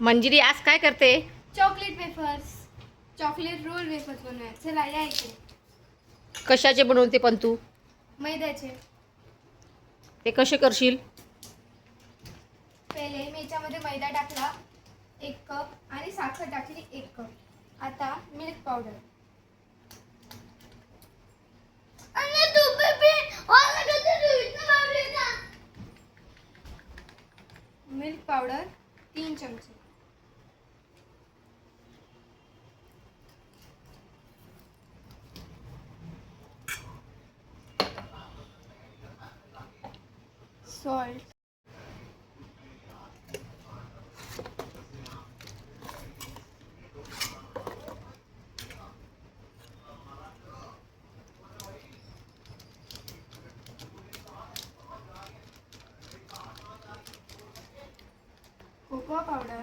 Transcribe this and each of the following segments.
मंजिरी आज काय करते? Chocolate wafers, chocolate roll wafers बनवायचे. चला या इथे. कशाचे बनवते पण तू? मैद्याचे. ते कसे करशील? पहिले मी याच्यामध्ये मैदा टाकला 1 कप आणि साखर टाकली 1 कप. आता मिल्क पावडर. मिल्क पावडर 3 चमचे. सॉल्ट. Cocoa powder.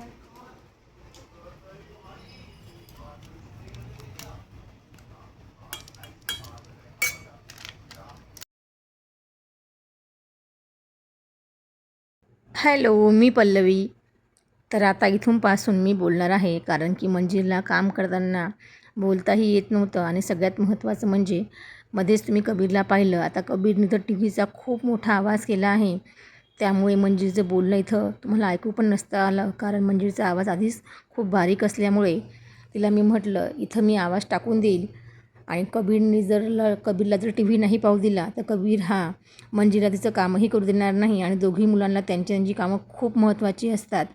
हॅलो, मी पल्लवी. तर आता इथून पासून मी बोलणार आहे, कारण की मंजिरीला काम करताना बोलताही येत नव्हतं. आणि सगळ्यात महत्त्वाचं म्हणजे मध्येच तुम्ही कबीरला पाहिलं. आता कबीरने तर टी व्हीचा खूप मोठा आवाज केला आहे, त्यामुळे मंजिरीचं बोलणं इथं तुम्हाला ऐकू पण नसतं आलं, कारण मंजिरीचा आवाज आधीच खूप बारीक असल्यामुळे. तिला मी म्हटलं इथं मी आवाज टाकून देईल, आणि कबीरला जर टी व्ही नाही पाहू दिला तर कबीर हा मंजिरीला तिचं कामही करू देणार नाही. आणि दोघी मुलांना त्यांची कामं खूप महत्त्वाची असतात.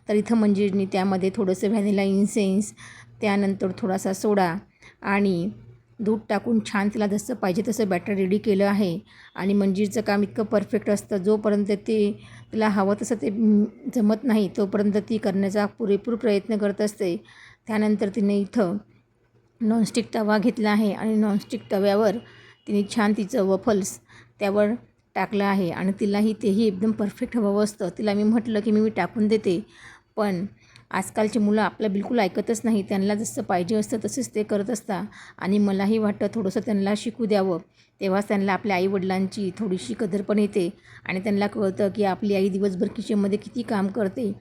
तर इथं मंजिरीने त्यामध्ये थोडंसं व्हॅनिला इन्सेन्स, त्यानंतर थोडासा सोडा आणि दूध टाकून छान तिला जसं पाहिजे तसं बॅटर रेडी केलं आहे. आणि मंजिरीचं काम इतकं परफेक्ट असतं, जोपर्यंत तिला हवं तसं ते जमत नाही तोपर्यंत ती करण्याचा पुरेपूर प्रयत्न करत असते. त्यानंतर तिने इथं नॉनस्टिक तवा घेतला आहे आणि नॉनस्टिक तव्यावर तिने छान तिचं वफल्स त्यावर टाकलं आहे. आणि तिलाही तेही एकदम परफेक्ट हवं असतं. तिला मी म्हटलं की मी टाकून देते, पण आजकालची मुलं आपलं बिलकुल ऐकतच नाही. त्यांना जसं पाहिजे असतं तसेच ते करत असतात. आणि मलाही वाटतं थोडंसं त्यांना शिकू द्यावं, तेव्हाच त्यांना आपल्या आईवडिलांची थोडीशी कदर पण येते. आणि त्यांना कळतं की आपली आई दिवसभर किचनमध्ये किती काम करते.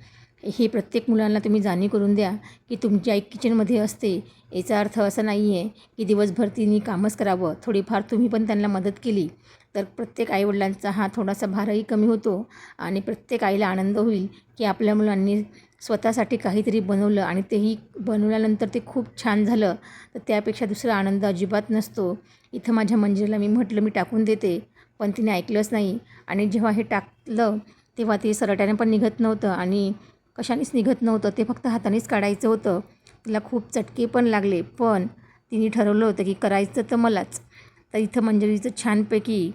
हे प्रत्येक मुलांना तुम्ही जाणीव करून द्या की तुमची आई किचनमध्ये असते. याचा अर्थ असा नाही आहे की दिवसभर तिने कामच करावं. थोडीफार तुम्ही पण त्यांना मदत केली तर प्रत्येक आईवडिलांचा हा थोडासा भारही कमी होतो. आणि प्रत्येक आईला आनंद होईल की आपल्या मुलांनी स्वतःसाठी काहीतरी बनवलं आणि तेही बनवल्यानंतर ते खूप छान झालं, तर त्यापेक्षा दुसरा आनंद अजिबात नसतो. इथं माझ्या मंजिरीला मी म्हटलं मी टाकून देते, पण तिने ऐकलंच नाही. आणि जेव्हा हे टाकलं तेव्हा ते सरट्याने पण निघत नव्हतं आणि कशानेच निघत नव्हतं. ते फक्त हातानेच काढायचं होतं. तिला खूप चटके पण लागले, पण तिने ठरवलं होतं की करायचं तर मलाच. तर इथं मंजिरीचं छानपैकी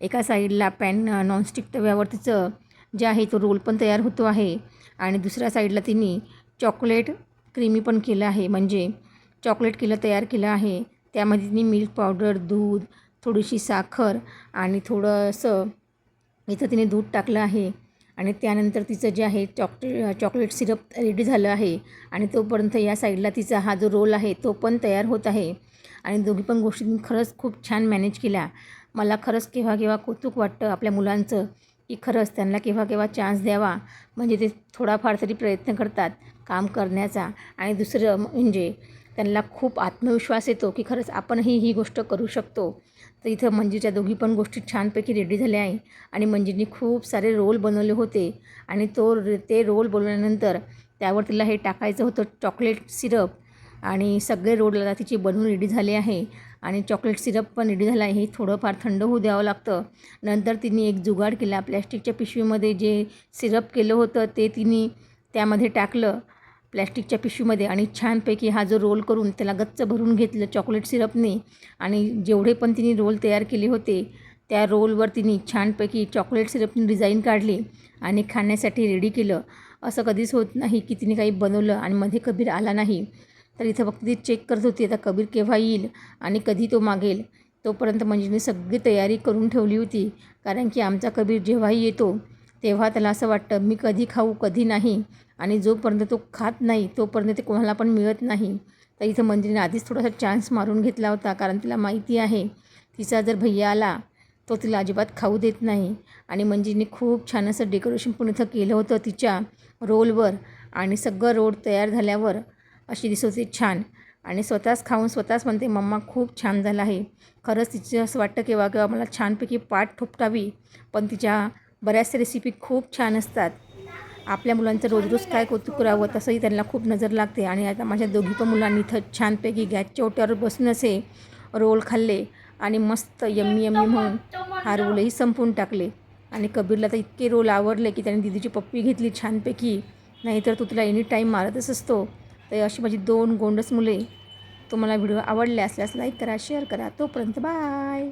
एका साईडला नॉनस्टिक तव्यावर तिचं जे आहे तो रोल पण तयार होतो आहे. आणि दुसऱ्या साईडला तिने चॉकलेट क्रीमी पण केलं आहे, म्हणजे चॉकलेट तयार केलं आहे. त्यामध्ये तिने मिल्क पावडर, दूध, थोडीशी साखर आणि थोडंसं इथं तिने दूध टाकलं आहे. आणि त्यानंतर तिचं जे आहे चॉकलेट सिरप रेडी झालं आहे. आणि तोपर्यंत या साईडला तिचा हा जो रोल आहे तो पण तयार होत आहे. आणि दोघी पण गोष्टी तिने खरंच खूप छान मॅनेज केल्या. मला खरंच केव्हा केव्हा कौतुक वाटतं आपल्या मुलांचं, की खरंच त्यांना केव्हा केव्हा चान्स द्यावा, म्हणजे ते थोडाफार तरी प्रयत्न करतात काम करण्याचा. आणि दुसरं म्हणजे त्यांना खूप आत्मविश्वास येतो की खरंच आपणही ही गोष्ट करू शकतो. तर इथं मंजिरीच्या दोघी पण गोष्टी छानपैकी रेडी झाल्या आहे. आणि मंजिरीने खूप सारे रोल बनवले होते. आणि ते रोल बनवल्यानंतर त्यावर तिला हे टाकायचं होतं चॉकलेट सिरप. आणि सगळे रोल आता तिचे बनवून रेडी झाले आहे. आणि चॉकलेट सिरप पण रेडी झाला आहे. हे थोडंफार थंड होऊ द्यावं लागतं. नंतर तिने एक जुगाड केला. प्लॅस्टिकच्या पिशवीमध्ये जे सिरप केलं होतं ते तिने त्यामध्ये टाकलं प्लॅस्टिकच्या पिशवीमध्ये. आणि छानपैकी हा जो रोल करून त्याला गच्च भरून घेतलं चॉकलेट सिरपने. आणि जेवढे पण तिने रोल तयार केले होते त्या रोलवर तिने छानपैकी चॉकलेट सिरपने डिझाईन काढली आणि खाण्यासाठी रेडी केलं. असं कधीच होत नाही की तिने काही बनवलं आणि मध्ये कबीर आला नाही. तर इथं फक्त ती चेक करत होती आता कबीर केव्हा येईल आणि कधी तो मागेल. तोपर्यंत मंजिरीने सगळी तयारी करून ठेवली होती, कारण की आमचा कबीर जेव्हाही येतो तेव्हा त्याला असं वाटतं मी कधी खाऊ कधी नाही. आणि जोपर्यंत तो खात नाही तोपर्यंत ते कोणाला पण मिळत नाही. तर इथं मंजिरीने आधीच थोडासा चान्स मारून घेतला होता, कारण तिला माहिती आहे तिचा जर भैया आला तो तिला अजिबात खाऊ देत नाही. आणि मंजिरीने खूप छान असं डेकोरेशन पण इथं केलं होतं तिच्या रोलवर. आणि सगळं रोड तयार झाल्यावर अशी दिसत होती छान. आणि स्वतःच खाऊन स्वतःच म्हणते मम्मा खूप छान झालं आहे. खरंच तिचं असं वाटतं केव्हा केव्हा मला छानपैकी पाठ थोपटावी. पण तिच्या बऱ्याचशा रेसिपी खूप छान असतात. आपल्या मुलांचं रोज रोज काय कौतुक करावं तसंही त्यांना खूप नजर लागते. आणि आता माझ्या दोघी पण मुलांनी इथं छानपैकी गॅसच्या ओट्यावर बसून असे रोल खाल्ले आणि मस्त यम्मी यम्मी म्हणून हा रोलही संपवून टाकले. आणि कबीरला तर इतके रोल आवडले की त्याने दीदीची पप्पी घेतली छानपैकी. नाहीतर तो तुला एनी टाईम मारतच असतो. तर अशी माझी 2 गोंडस मुले. तुम्हाला व्हिडिओ आवडले असल्यास लाईक करा, शेअर करा. तोपर्यंत बाय.